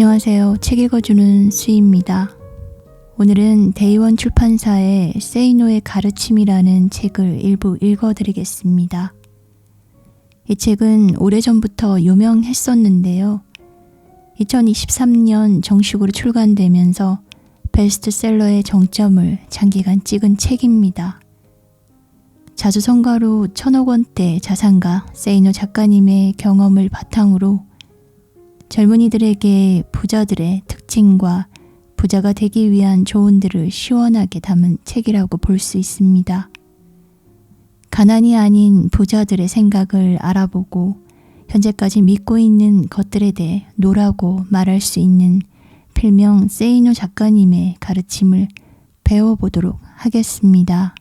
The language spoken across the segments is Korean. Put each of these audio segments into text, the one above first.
안녕하세요. 책 읽어주는 수희입니다. 오늘은 데이원 출판사의 세이노의 가르침이라는 책을 일부 읽어드리겠습니다. 이 책은 오래전부터 유명했었는데요. 2023년 정식으로 출간되면서 베스트셀러의 정점을 장기간 찍은 책입니다. 자수성가로 1,000억 원대 자산가 세이노 작가님의 경험을 바탕으로 젊은이들에게 부자들의 특징과 부자가 되기 위한 조언들을 시원하게 담은 책이라고 볼 수 있습니다. 가난이 아닌 부자들의 생각을 알아보고 현재까지 믿고 있는 것들에 대해 노라고 말할 수 있는 필명 세이노 작가님의 가르침을 배워보도록 하겠습니다.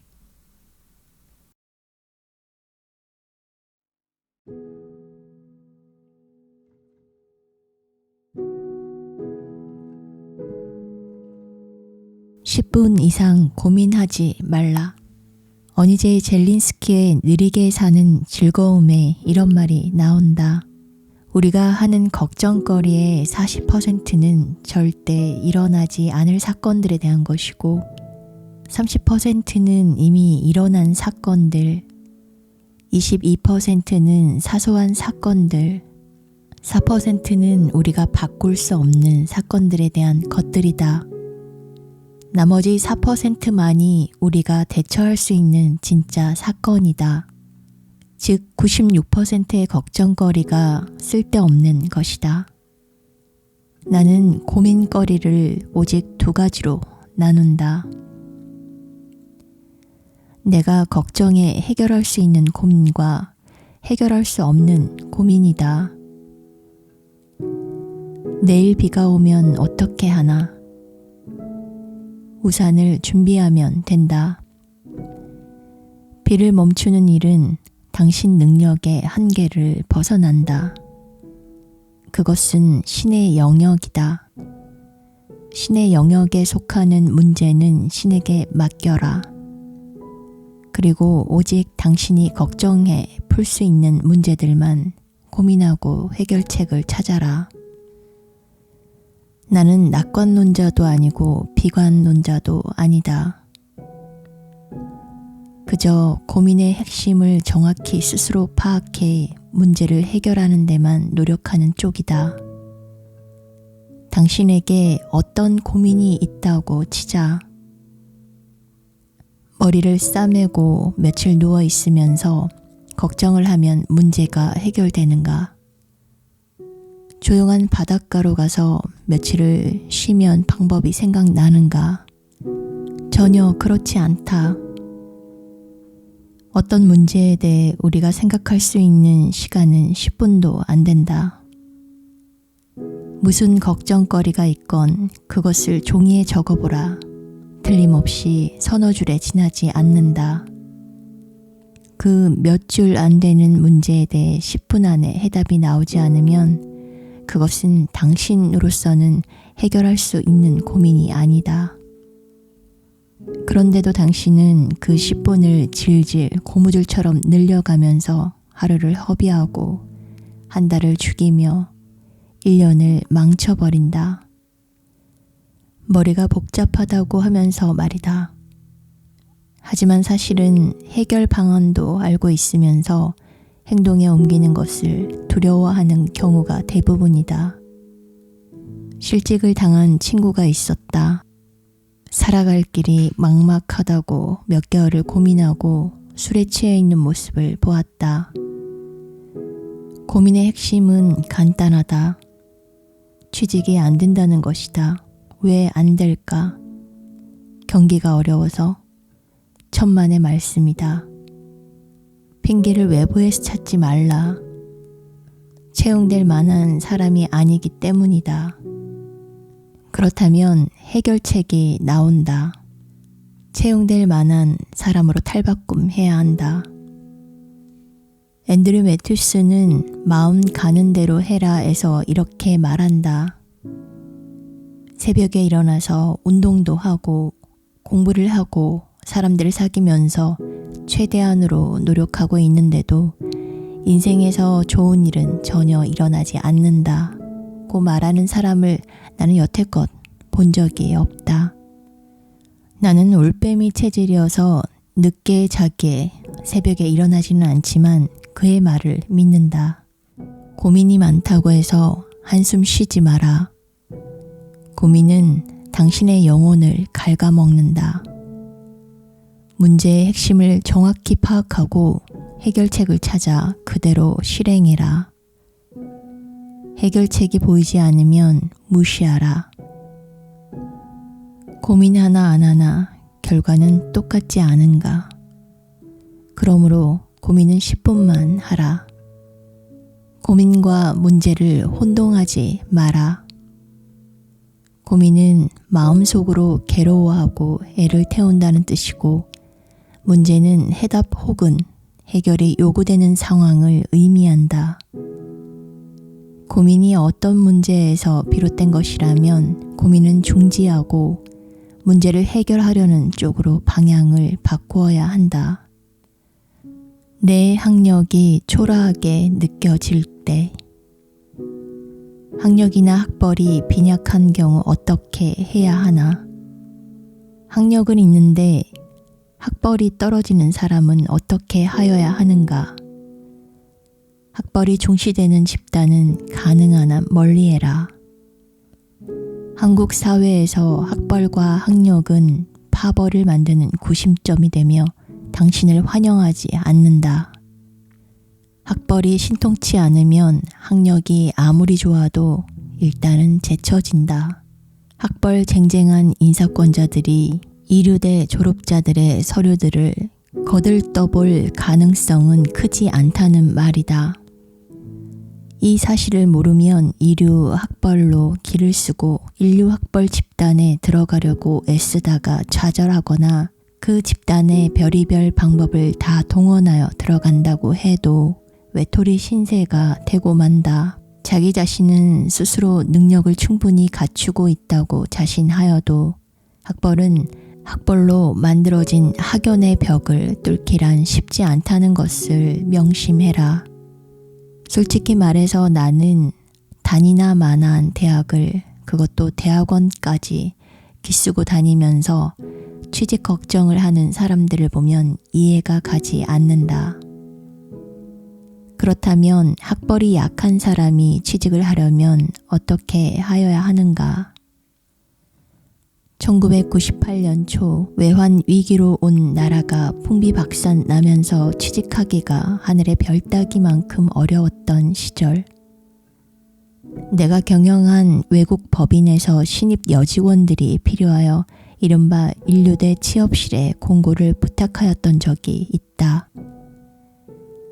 (10분) 이상 고민하지 말라. 어니제이 젤린스키의 느리게 사는 즐거움에 이런 말이 나온다. 우리가 하는 걱정거리의 40%는 절대 일어나지 않을 사건들에 대한 것이고 30%는 이미 일어난 사건들, 22%는 사소한 사건들, 4%는 우리가 바꿀 수 없는 사건들에 대한 것들이다. 나머지 4%만이 우리가 대처할 수 있는 진짜 사건이다. 즉 96%의 걱정거리가 쓸데없는 것이다. 나는 고민거리를 오직 2가지로 나눈다. 내가 걱정에 해결할 수 있는 고민과 해결할 수 없는 고민이다. 내일 비가 오면 어떻게 하나? 우산을 준비하면 된다. 비를 멈추는 일은 당신 능력의 한계를 벗어난다. 그것은 신의 영역이다. 신의 영역에 속하는 문제는 신에게 맡겨라. 그리고 오직 당신이 걱정해 풀 수 있는 문제들만 고민하고 해결책을 찾아라. 나는 낙관론자도 아니고 비관론자도 아니다. 그저 고민의 핵심을 정확히 스스로 파악해 문제를 해결하는 데만 노력하는 쪽이다. 당신에게 어떤 고민이 있다고 치자. 머리를 싸매고 며칠 누워 있으면서 걱정을 하면 문제가 해결되는가? 조용한 바닷가로 가서 며칠을 쉬면 방법이 생각나는가? 전혀 그렇지 않다. 어떤 문제에 대해 우리가 생각할 수 있는 시간은 10분도 안 된다. 무슨 걱정거리가 있건 그것을 종이에 적어보라. 틀림없이 서너 줄에 지나지 않는다. 그 몇 줄 안 되는 문제에 대해 10분 안에 해답이 나오지 않으면 그것은 당신으로서는 해결할 수 있는 고민이 아니다. 그런데도 당신은 그 10분을 질질 고무줄처럼 늘려가면서 하루를 허비하고 한 달을 죽이며 1년을 망쳐버린다. 머리가 복잡하다고 하면서 말이다. 하지만 사실은 해결 방안도 알고 있으면서 행동에 옮기는 것을 두려워하는 경우가 대부분이다. 실직을 당한 친구가 있었다. 살아갈 길이 막막하다고 몇 개월을 고민하고 술에 취해 있는 모습을 보았다. 고민의 핵심은 간단하다. 취직이 안 된다는 것이다. 왜 안 될까? 경기가 어려워서. 천만의 말씀이다. 핑계를 외부에서 찾지 말라. 채용될 만한 사람이 아니기 때문이다. 그렇다면 해결책이 나온다. 채용될 만한 사람으로 탈바꿈해야 한다. 앤드류 매튜스는 마음 가는 대로 해라에서 이렇게 말한다. 새벽에 일어나서 운동도 하고 공부를 하고 사람들을 사귀면서 최대한으로 노력하고 있는데도 인생에서 좋은 일은 전혀 일어나지 않는다. 좋다고 말하는 사람을 나는 여태껏 본 적이 없다. 나는 올빼미 체질이어서 늦게 자기에 새벽에 일어나지는 않지만 그의 말을 믿는다. 고민이 많다고 해서 한숨 쉬지 마라. 고민은 당신의 영혼을 갉아먹는다. 문제의 핵심을 정확히 파악하고 해결책을 찾아 그대로 실행해라. 해결책이 보이지 않으면 무시하라. 고민 하나 안 하나 결과는 똑같지 않은가. 그러므로 고민은 10분만 하라. 고민과 문제를 혼동하지 마라. 고민은 마음속으로 괴로워하고 애를 태운다는 뜻이고, 문제는 해답 혹은 해결이 요구되는 상황을 의미한다. 고민이 어떤 문제에서 비롯된 것이라면 고민은 중지하고 문제를 해결하려는 쪽으로 방향을 바꾸어야 한다. 내 학력이 초라하게 느껴질 때, 학력이나 학벌이 빈약한 경우 어떻게 해야 하나? 학력은 있는데 학벌이 떨어지는 사람은 어떻게 하여야 하는가? 학벌이 중시되는 집단은 가능한 한 멀리해라. 한국 사회에서 학벌과 학력은 파벌을 만드는 구심점이 되며 당신을 환영하지 않는다. 학벌이 신통치 않으면 학력이 아무리 좋아도 일단은 제쳐진다. 학벌 쟁쟁한 인사권자들이 이류대 졸업자들의 서류들을 거들떠볼 가능성은 크지 않다는 말이다. 이 사실을 모르면 이류 학벌로 길을 쓰고 인류 학벌 집단에 들어가려고 애쓰다가 좌절하거나 그 집단의 별의별 방법을 다 동원하여 들어간다고 해도 외톨이 신세가 되고 만다. 자기 자신은 스스로 능력을 충분히 갖추고 있다고 자신하여도 학벌은 학벌로 만들어진 학연의 벽을 뚫기란 쉽지 않다는 것을 명심해라. 솔직히 말해서 나는 단이나 마나한 대학을, 그것도 대학원까지 기쓰고 다니면서 취직 걱정을 하는 사람들을 보면 이해가 가지 않는다. 그렇다면 학벌이 약한 사람이 취직을 하려면 어떻게 하여야 하는가? 1998년 초 외환 위기로 온 나라가 풍비박산 나면서 취직하기가 하늘의 별 따기만큼 어려웠던 시절, 내가 경영한 외국 법인에서 신입 여직원들이 필요하여 이른바 인류대 취업실에 공고를 부탁하였던 적이 있다.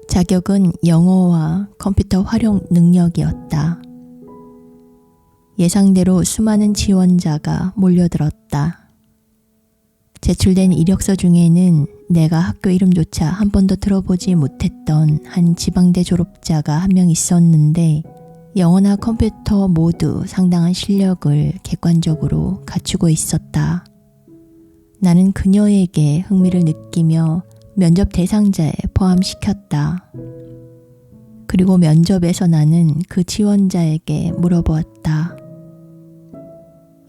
자격은 영어와 컴퓨터 활용 능력이었다. 예상대로 수많은 지원자가 몰려들었다. 제출된 이력서 중에는 내가 학교 이름조차 한 번도 들어보지 못했던 한 지방대 졸업자가 한 명 있었는데, 영어나 컴퓨터 모두 상당한 실력을 객관적으로 갖추고 있었다. 나는 그녀에게 흥미를 느끼며 면접 대상자에 포함시켰다. 그리고 면접에서 나는 그 지원자에게 물어보았다.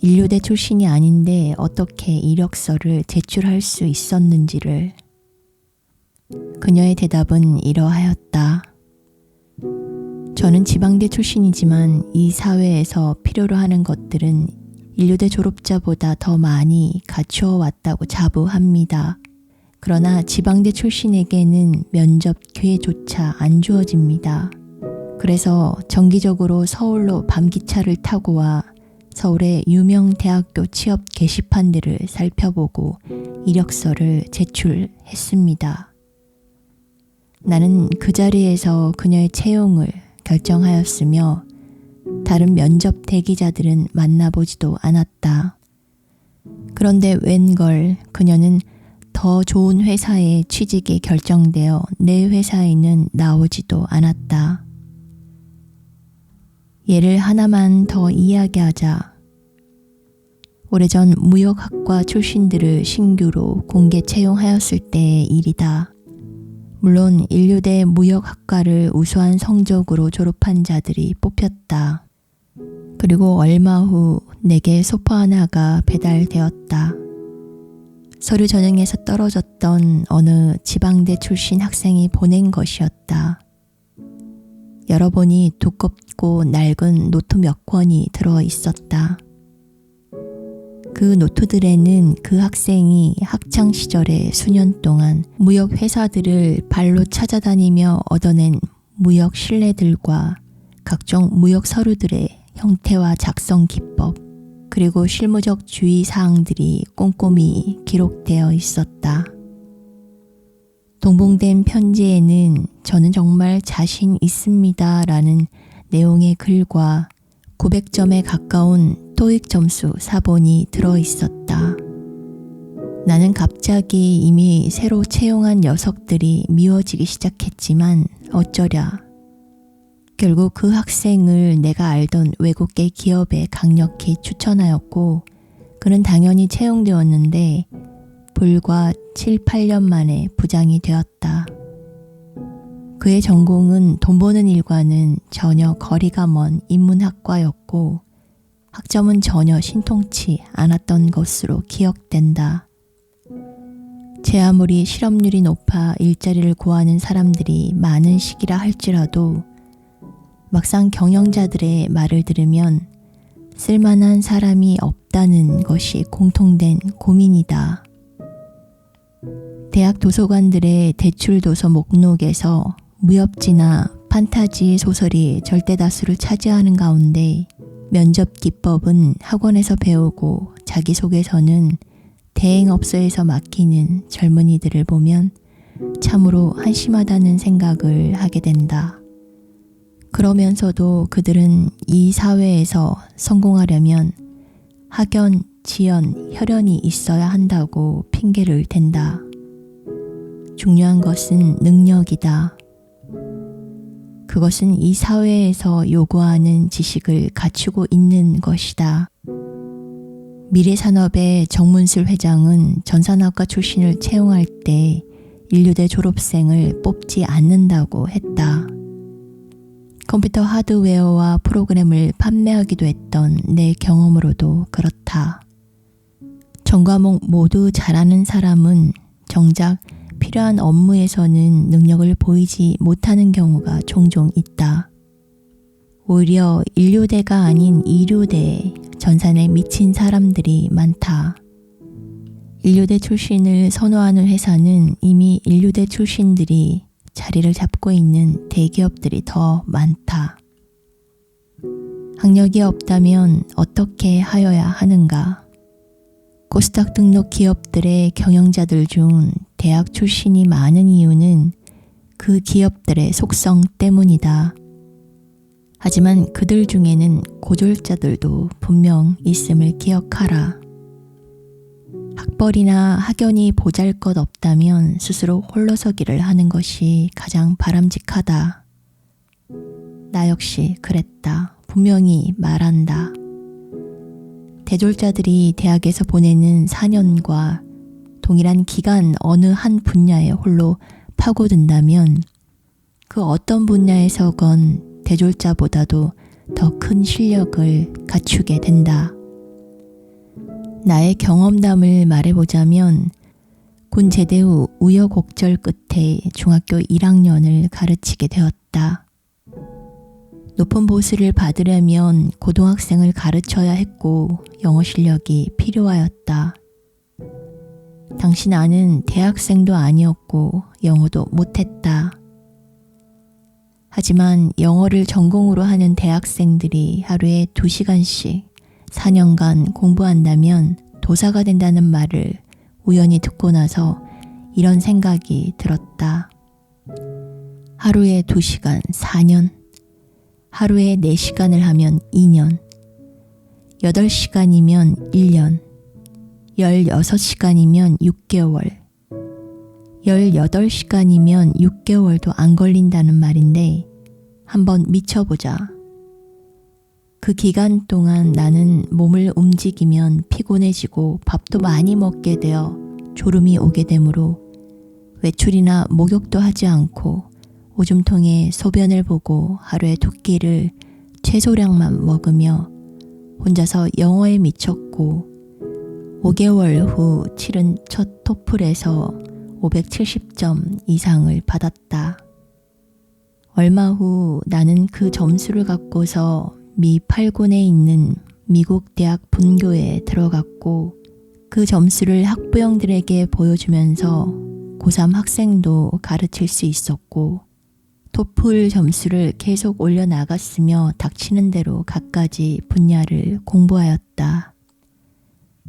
인류대 출신이 아닌데 어떻게 이력서를 제출할 수 있었는지를. 그녀의 대답은 이러하였다. 저는 지방대 출신이지만 이 사회에서 필요로 하는 것들은 인류대 졸업자보다 더 많이 갖추어 왔다고 자부합니다. 그러나 지방대 출신에게는 면접 기회조차 안 주어집니다. 그래서 정기적으로 서울로 밤기차를 타고 와 서울의 유명 대학교 취업 게시판들을 살펴보고 이력서를 제출했습니다. 나는 그 자리에서 그녀의 채용을 결정하였으며 다른 면접 대기자들은 만나보지도 않았다. 그런데 웬걸 그녀는 더 좋은 회사에 취직이 결정되어 내 회사에는 나오지도 않았다. 예를 하나만 더 이야기하자. 오래전 무역학과 출신들을 신규로 공개 채용하였을 때의 일이다. 물론 인류대 무역학과를 우수한 성적으로 졸업한 자들이 뽑혔다. 그리고 얼마 후 내게 소파 하나가 배달되었다. 서류 전형에서 떨어졌던 어느 지방대 출신 학생이 보낸 것이었다. 열어보니 두껍고 낡은 노트 몇 권이 들어 있었다. 그 노트들에는 그 학생이 학창시절에 수년 동안 무역 회사들을 발로 찾아다니며 얻어낸 무역 신뢰들과 각종 무역 서류들의 형태와 작성 기법, 그리고 실무적 주의 사항들이 꼼꼼히 기록되어 있었다. 동봉된 편지에는 저는 정말 자신 있습니다 라는 내용의 글과 900점에 가까운 토익 점수 사본이 들어 있었다. 나는 갑자기 이미 새로 채용한 녀석들이 미워지기 시작했지만 어쩌랴. 결국 그 학생을 내가 알던 외국계 기업에 강력히 추천하였고 그는 당연히 채용되었는데 불과 7, 8년 만에 부장이 되었다. 그의 전공은 돈 버는 일과는 전혀 거리가 먼 인문학과였고 학점은 전혀 신통치 않았던 것으로 기억된다. 제 아무리 실업률이 높아 일자리를 구하는 사람들이 많은 시기라 할지라도 막상 경영자들의 말을 들으면 쓸만한 사람이 없다는 것이 공통된 고민이다. 대학 도서관들의 대출 도서 목록에서 무협지나 판타지 소설이 절대다수를 차지하는 가운데 면접 기법은 학원에서 배우고 자기소개서는 대행업소에서 맡기는 젊은이들을 보면 참으로 한심하다는 생각을 하게 된다. 그러면서도 그들은 이 사회에서 성공하려면 학연, 지연, 혈연이 있어야 한다고 핑계를 댄다. 중요한 것은 능력이다. 그것은 이 사회에서 요구하는 지식을 갖추고 있는 것이다. 미래산업의 정문슬 회장은 전산학과 출신을 채용할 때 인류대 졸업생을 뽑지 않는다고 했다. 컴퓨터 하드웨어와 프로그램을 판매하기도 했던 내 경험으로도 그렇다. 전 과목 모두 잘하는 사람은 정작 필요한 업무에서는 능력을 보이지 못하는 경우가 종종 있다. 오히려 인류대가 아닌 이류대에 전산에 미친 사람들이 많다. 인류대 출신을 선호하는 회사는 이미 인류대 출신들이 자리를 잡고 있는 대기업들이 더 많다. 학력이 없다면 어떻게 하여야 하는가? 코스닥 등록 기업들의 경영자들 중 대학 출신이 많은 이유는 그 기업들의 속성 때문이다. 하지만 그들 중에는 고졸자들도 분명 있음을 기억하라. 학벌이나 학연이 보잘것없다면 스스로 홀로서기를 하는 것이 가장 바람직하다. 나 역시 그랬다. 분명히 말한다. 대졸자들이 대학에서 보내는 4년과 동일한 기간 어느 한 분야에 홀로 파고든다면 그 어떤 분야에서건 대졸자보다도 더 큰 실력을 갖추게 된다. 나의 경험담을 말해보자면 군 제대 후 우여곡절 끝에 중학교 1학년을 가르치게 되었다. 높은 보수를 받으려면 고등학생을 가르쳐야 했고 영어 실력이 필요하였다. 당시 나는 대학생도 아니었고 영어도 못했다. 하지만 영어를 전공으로 하는 대학생들이 하루에 2시간씩 4년간 공부한다면 도사가 된다는 말을 우연히 듣고 나서 이런 생각이 들었다. 하루에 2시간 4년, 하루에 4시간을 하면 2년, 8시간이면 1년, 16시간이면 6개월, 18시간이면 6개월도 안 걸린다는 말인데 한번 미쳐보자. 그 기간 동안 나는 몸을 움직이면 피곤해지고 밥도 많이 먹게 되어 졸음이 오게 되므로 외출이나 목욕도 하지 않고 오줌통에 소변을 보고 하루에 2끼를 최소량만 먹으며 혼자서 영어에 미쳤고 5개월 후 치른 첫 토플에서 570점 이상을 받았다. 얼마 후 나는 그 점수를 갖고서 미 8군에 있는 미국 대학 분교에 들어갔고 그 점수를 학부형들에게 보여주면서 고3 학생도 가르칠 수 있었고 토플 점수를 계속 올려나갔으며 닥치는 대로 갖가지 분야를 공부하였다.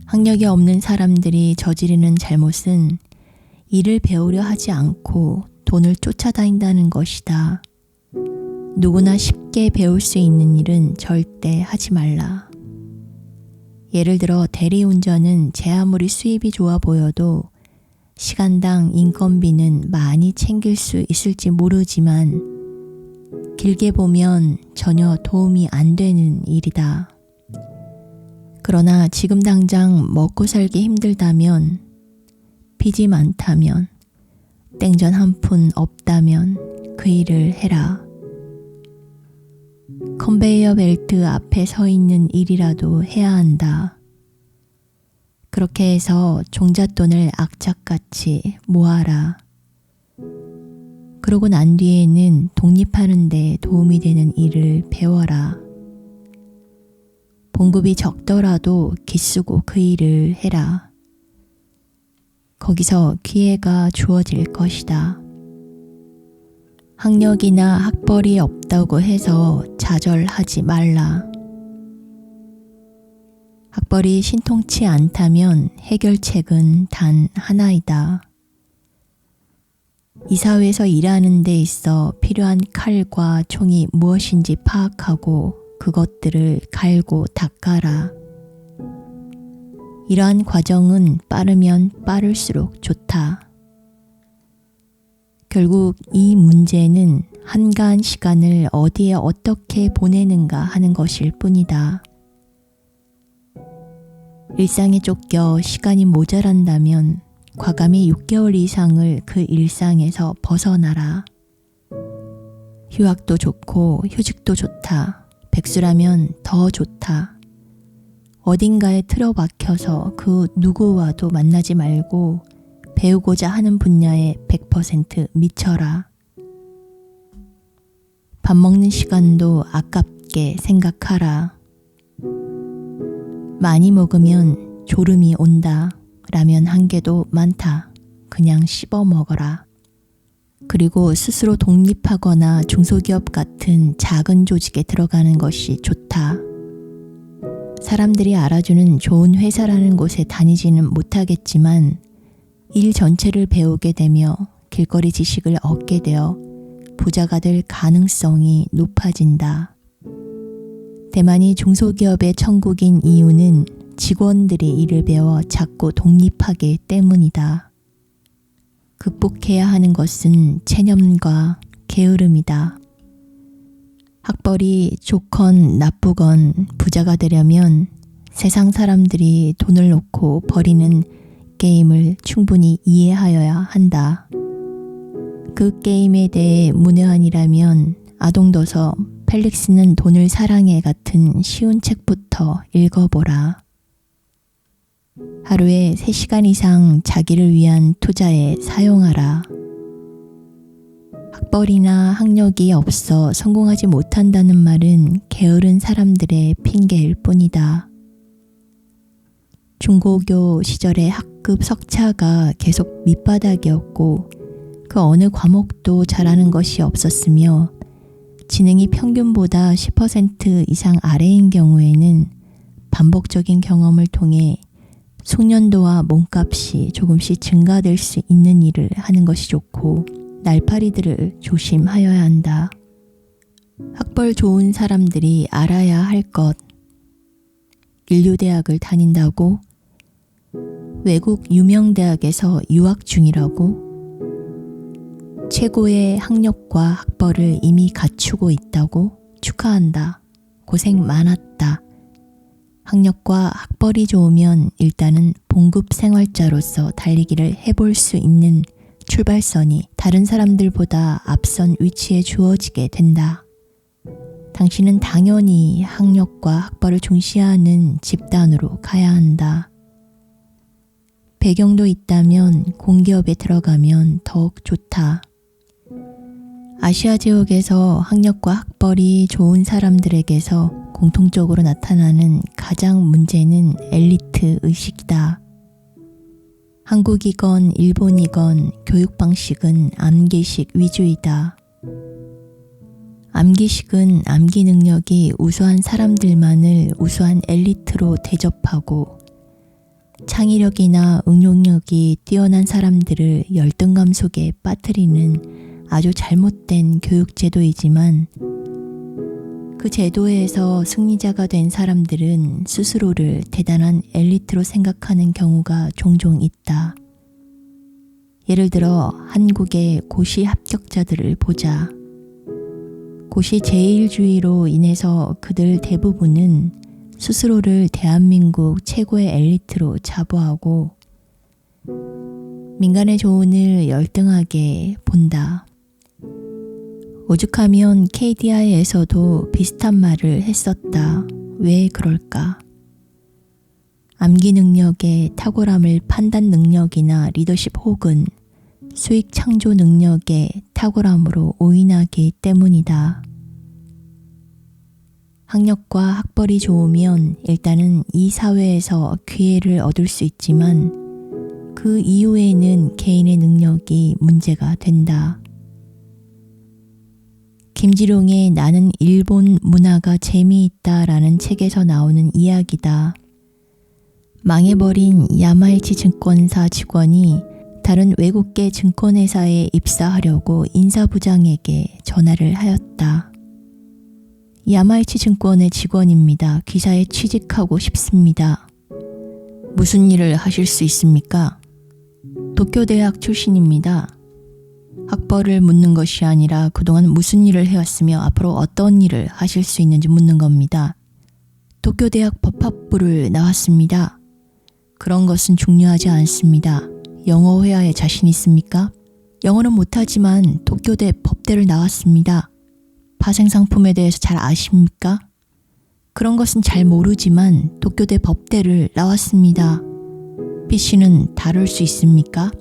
학력이 없는 사람들이 저지르는 잘못은 일을 배우려 하지 않고 돈을 쫓아다닌다는 것이다. 누구나 쉽게 배울 수 있는 일은 절대 하지 말라. 예를 들어 대리운전은 제 아무리 수입이 좋아 보여도 시간당 인건비는 많이 챙길 수 있을지 모르지만 길게 보면 전혀 도움이 안 되는 일이다. 그러나 지금 당장 먹고 살기 힘들다면, 빚이 많다면, 땡전 한 푼 없다면 그 일을 해라. 컨베이어 벨트 앞에 서 있는 일이라도 해야 한다. 그렇게 해서 종잣돈을 악착같이 모아라. 그러고 난 뒤에는 독립하는 데 도움이 되는 일을 배워라. 봉급이 적더라도 기쓰고 그 일을 해라. 거기서 기회가 주어질 것이다. 학력이나 학벌이 없다고 해서 좌절하지 말라. 학벌이 신통치 않다면 해결책은 단 하나이다. 이 사회에서 일하는 데 있어 필요한 칼과 총이 무엇인지 파악하고 그것들을 갈고 닦아라. 이러한 과정은 빠르면 빠를수록 좋다. 결국 이 문제는 한가한 시간을 어디에 어떻게 보내는가 하는 것일 뿐이다. 일상에 쫓겨 시간이 모자란다면 과감히 6개월 이상을 그 일상에서 벗어나라. 휴학도 좋고 휴직도 좋다. 백수라면 더 좋다. 어딘가에 틀어박혀서 그 누구와도 만나지 말고 배우고자 하는 분야에 100% 미쳐라. 밥 먹는 시간도 아깝게 생각하라. 많이 먹으면 졸음이 온다. 라면 한 개도 많다. 그냥 씹어 먹어라. 그리고 스스로 독립하거나 중소기업 같은 작은 조직에 들어가는 것이 좋다. 사람들이 알아주는 좋은 회사라는 곳에 다니지는 못하겠지만 일 전체를 배우게 되며 길거리 지식을 얻게 되어 부자가 될 가능성이 높아진다. 대만이 중소기업의 천국인 이유는 직원들이 이를 배워 작고 독립하기 때문이다. 극복해야 하는 것은 체념과 게으름이다. 학벌이 좋건 나쁘건 부자가 되려면 세상 사람들이 돈을 놓고 버리는 게임을 충분히 이해하여야 한다. 그 게임에 대해 문외한이라면 아동도서 펠릭스는 돈을 사랑해 같은 쉬운 책부터 읽어보라. 하루에 3시간 이상 자기를 위한 투자에 사용하라. 학벌이나 학력이 없어 성공하지 못한다는 말은 게으른 사람들의 핑계일 뿐이다. 중고교 시절의 학급 석차가 계속 밑바닥이었고 그 어느 과목도 잘하는 것이 없었으며 지능이 평균보다 10% 이상 아래인 경우에는 반복적인 경험을 통해 숙련도와 몸값이 조금씩 증가될 수 있는 일을 하는 것이 좋고 날파리들을 조심하여야 한다. 학벌 좋은 사람들이 알아야 할 것. 인류대학을 다닌다고? 외국 유명 대학에서 유학 중이라고? 최고의 학력과 학벌을 이미 갖추고 있다고? 축하한다. 고생 많았다. 학력과 학벌이 좋으면 일단은 봉급 생활자로서 달리기를 해볼 수 있는 출발선이 다른 사람들보다 앞선 위치에 주어지게 된다. 당신은 당연히 학력과 학벌을 중시하는 집단으로 가야 한다. 배경도 있다면 공기업에 들어가면 더욱 좋다. 아시아 지역에서 학력과 학벌이 좋은 사람들에게서 공통적으로 나타나는 가장 문제는 엘리트 의식이다. 한국이건 일본이건 교육 방식은 암기식 위주이다. 암기식은 암기 능력이 우수한 사람들만을 우수한 엘리트로 대접하고 창의력이나 응용력이 뛰어난 사람들을 열등감 속에 빠뜨리는 아주 잘못된 교육제도이지만 그 제도에서 승리자가 된 사람들은 스스로를 대단한 엘리트로 생각하는 경우가 종종 있다. 예를 들어 한국의 고시 합격자들을 보자. 고시 제일주의로 인해서 그들 대부분은 스스로를 대한민국 최고의 엘리트로 자부하고 민간의 조언을 열등하게 본다. 오죽하면 KDI에서도 비슷한 말을 했었다. 왜 그럴까? 암기 능력의 탁월함을 판단 능력이나 리더십 혹은 수익 창조 능력의 탁월함으로 오인하기 때문이다. 학력과 학벌이 좋으면 일단은 이 사회에서 기회를 얻을 수 있지만 그 이후에는 개인의 능력이 문제가 된다. 김지룡의 나는 일본 문화가 재미있다라는 책에서 나오는 이야기다. 망해버린 야마이치 증권사 직원이 다른 외국계 증권회사에 입사하려고 인사부장에게 전화를 하였다. 야마이치 증권의 직원입니다. 기사에 취직하고 싶습니다. 무슨 일을 하실 수 있습니까? 도쿄대학 출신입니다. 학벌을 묻는 것이 아니라 그동안 무슨 일을 해왔으며 앞으로 어떤 일을 하실 수 있는지 묻는 겁니다. 도쿄대학 법학부를 나왔습니다. 그런 것은 중요하지 않습니다. 영어 회화에 자신 있습니까? 영어는 못하지만 도쿄대 법대를 나왔습니다. 파생상품에 대해서 잘 아십니까? 그런 것은 잘 모르지만 도쿄대 법대를 나왔습니다. PC는 다룰 수 있습니까?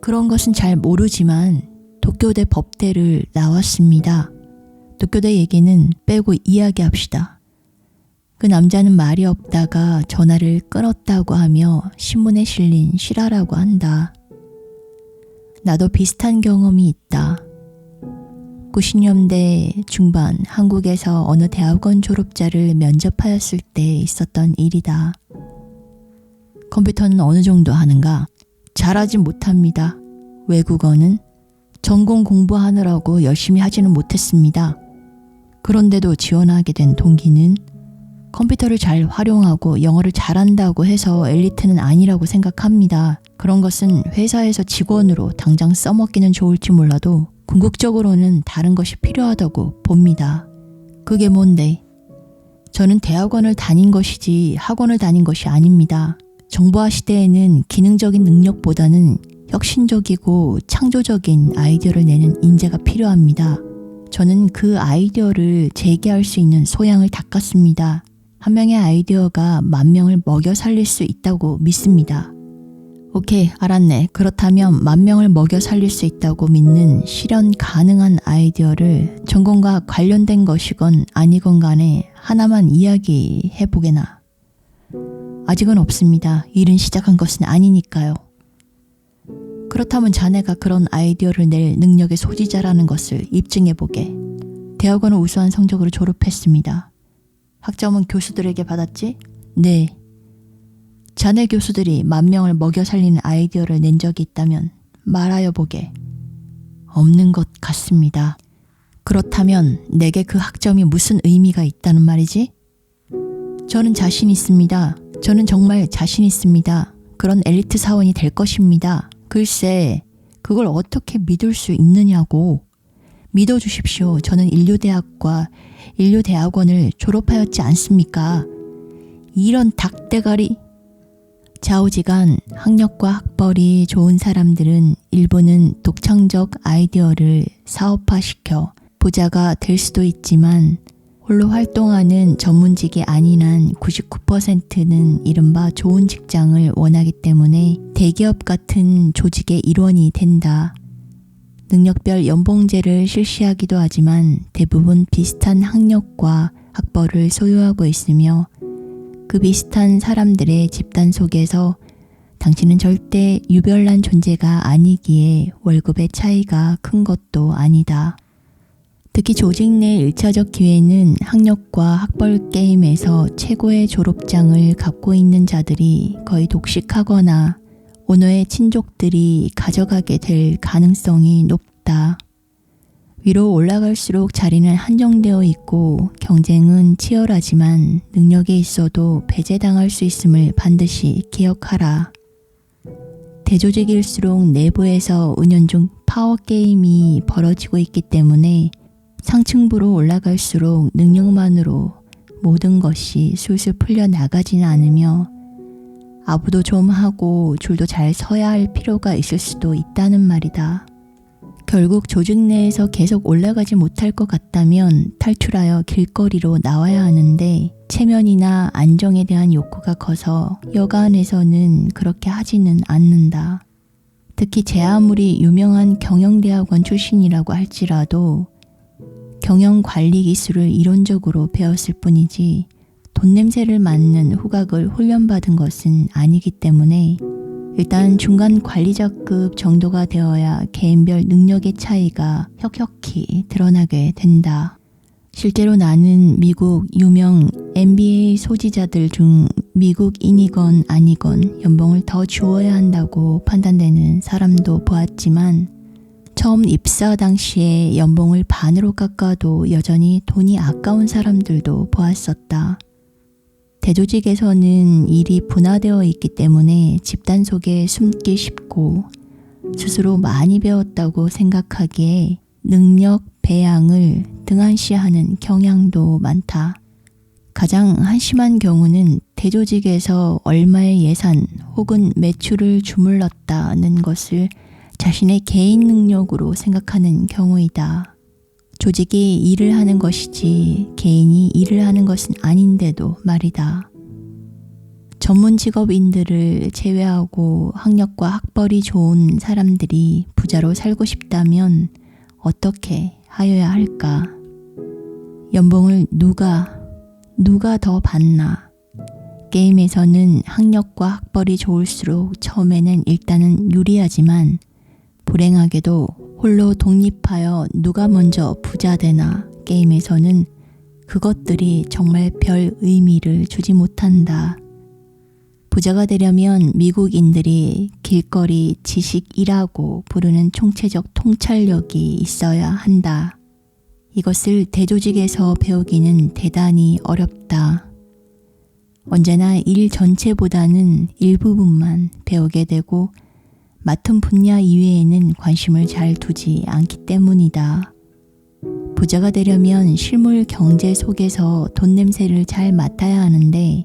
그런 것은 잘 모르지만 도쿄대 법대를 나왔습니다. 도쿄대 얘기는 빼고 이야기합시다. 그 남자는 말이 없다가 전화를 끊었다고 하며 신문에 실린 실화라고 한다. 나도 비슷한 경험이 있다. 90년대 중반 한국에서 어느 대학원 졸업자를 면접하였을 때 있었던 일이다. 컴퓨터는 어느 정도 하는가? 잘하진 못합니다. 외국어는? 전공 공부하느라고 열심히 하지는 못했습니다. 그런데도 지원하게 된 동기는 컴퓨터를 잘 활용하고 영어를 잘한다고 해서 엘리트는 아니라고 생각합니다. 그런 것은 회사에서 직원으로 당장 써먹기는 좋을지 몰라도 궁극적으로는 다른 것이 필요하다고 봅니다. 그게 뭔데? 저는 대학원을 다닌 것이지 학원을 다닌 것이 아닙니다. 정보화 시대에는 기능적인 능력보다는 혁신적이고 창조적인 아이디어를 내는 인재가 필요합니다. 저는 그 아이디어를 재개할 수 있는 소양을 닦았습니다. 한 명의 아이디어가 10,000명을 먹여 살릴 수 있다고 믿습니다. 오케이, 알았네. 그렇다면 10,000명을 먹여 살릴 수 있다고 믿는 실현 가능한 아이디어를 전공과 관련된 것이건 아니건 간에 하나만 이야기해보게나. 아직은 없습니다. 일은 시작한 것은 아니니까요. 그렇다면 자네가 그런 아이디어를 낼 능력의 소지자라는 것을 입증해보게. 대학원을 우수한 성적으로 졸업했습니다. 학점은 교수들에게 받았지? 네. 자네 교수들이 10,000명을 먹여 살리는 아이디어를 낸 적이 있다면 말하여 보게. 없는 것 같습니다. 그렇다면 내게 그 학점이 무슨 의미가 있다는 말이지? 저는 자신 있습니다. 저는 정말 자신 있습니다. 그런 엘리트 사원이 될 것입니다. 글쎄, 그걸 어떻게 믿을 수 있느냐고. 믿어주십시오. 저는 인류대학과 인류대학원을 졸업하였지 않습니까? 이런 닭대가리. 좌우지간 학력과 학벌이 좋은 사람들은 일부는 독창적 아이디어를 사업화시켜 부자가 될 수도 있지만 홀로 활동하는 전문직이 아닌 한 99%는 이른바 좋은 직장을 원하기 때문에 대기업 같은 조직의 일원이 된다. 능력별 연봉제를 실시하기도 하지만 대부분 비슷한 학력과 학벌을 소유하고 있으며 그 비슷한 사람들의 집단 속에서 당신은 절대 유별난 존재가 아니기에 월급의 차이가 큰 것도 아니다. 특히 조직 내 1차적 기회는 학력과 학벌 게임에서 최고의 졸업장을 갖고 있는 자들이 거의 독식하거나 오너의 친족들이 가져가게 될 가능성이 높다. 위로 올라갈수록 자리는 한정되어 있고 경쟁은 치열하지만 능력이 있어도 배제당할 수 있음을 반드시 기억하라. 대조직일수록 내부에서 은연중 파워게임이 벌어지고 있기 때문에 상층부로 올라갈수록 능력만으로 모든 것이 술술 풀려나가지는 않으며 아부도 좀 하고 줄도 잘 서야 할 필요가 있을 수도 있다는 말이다. 결국 조직 내에서 계속 올라가지 못할 것 같다면 탈출하여 길거리로 나와야 하는데 체면이나 안정에 대한 욕구가 커서 여간에서는 그렇게 하지는 않는다. 특히 제 아무리 유명한 경영대학원 출신이라고 할지라도 경영관리 기술을 이론적으로 배웠을 뿐이지 돈 냄새를 맡는 후각을 훈련받은 것은 아니기 때문에 일단 중간 관리자급 정도가 되어야 개인별 능력의 차이가 혁혁히 드러나게 된다. 실제로 나는 미국 유명 MBA 소지자들 중 미국인이건 아니건 연봉을 더 주어야 한다고 판단되는 사람도 보았지만 처음 입사 당시에 연봉을 반으로 깎아도 여전히 돈이 아까운 사람들도 보았었다. 대조직에서는 일이 분화되어 있기 때문에 집단 속에 숨기 쉽고 스스로 많이 배웠다고 생각하기에 능력 배양을 등한시하는 경향도 많다. 가장 한심한 경우는 대조직에서 얼마의 예산 혹은 매출을 주물렀다는 것을 자신의 개인 능력으로 생각하는 경우이다. 조직이 일을 하는 것이지 개인이 일을 하는 것은 아닌데도 말이다. 전문 직업인들을 제외하고 학력과 학벌이 좋은 사람들이 부자로 살고 싶다면 어떻게 하여야 할까? 연봉을 누가 더 받나? 게임에서는 학력과 학벌이 좋을수록 처음에는 일단은 유리하지만 불행하게도 홀로 독립하여 누가 먼저 부자 되나 게임에서는 그것들이 정말 별 의미를 주지 못한다. 부자가 되려면 미국인들이 길거리 지식이라고 부르는 총체적 통찰력이 있어야 한다. 이것을 대조직에서 배우기는 대단히 어렵다. 언제나 일 전체보다는 일부분만 배우게 되고 맡은 분야 이외에는 관심을 잘 두지 않기 때문이다. 부자가 되려면 실물 경제 속에서 돈 냄새를 잘 맡아야 하는데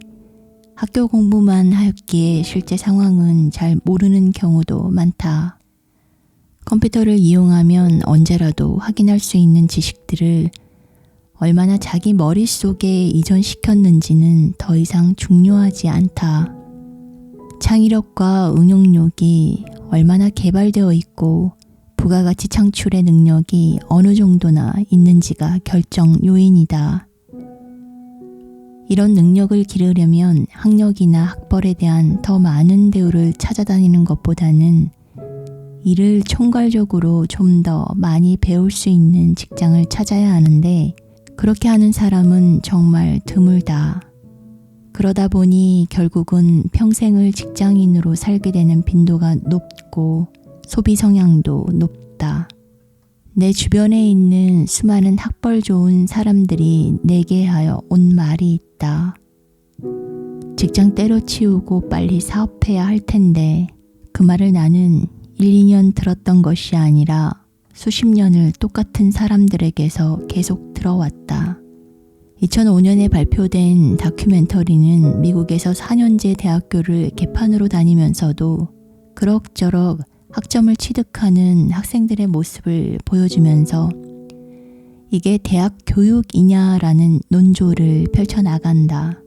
학교 공부만 하였기에 실제 상황은 잘 모르는 경우도 많다. 컴퓨터를 이용하면 언제라도 확인할 수 있는 지식들을 얼마나 자기 머릿속에 이전시켰는지는 더 이상 중요하지 않다. 창의력과 응용력이 얼마나 개발되어 있고 부가가치 창출의 능력이 어느 정도나 있는지가 결정 요인이다. 이런 능력을 기르려면 학력이나 학벌에 대한 더 많은 대우를 찾아다니는 것보다는 이를 총괄적으로 좀 더 많이 배울 수 있는 직장을 찾아야 하는데 그렇게 하는 사람은 정말 드물다. 그러다 보니 결국은 평생을 직장인으로 살게 되는 빈도가 높고 소비 성향도 높다. 내 주변에 있는 수많은 학벌 좋은 사람들이 내게 하여 온 말이 있다. 직장 때려치우고 빨리 사업해야 할 텐데 그 말을 나는 1, 2년 들었던 것이 아니라 수십 년을 똑같은 사람들에게서 계속 들어왔다. 2005년에 발표된 다큐멘터리는 미국에서 4년제 대학교를 개판으로 다니면서도 그럭저럭 학점을 취득하는 학생들의 모습을 보여주면서 이게 대학 교육이냐라는 논조를 펼쳐나간다.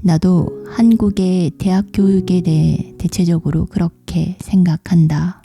나도 한국의 대학 교육에 대해 대체적으로 그렇게 생각한다.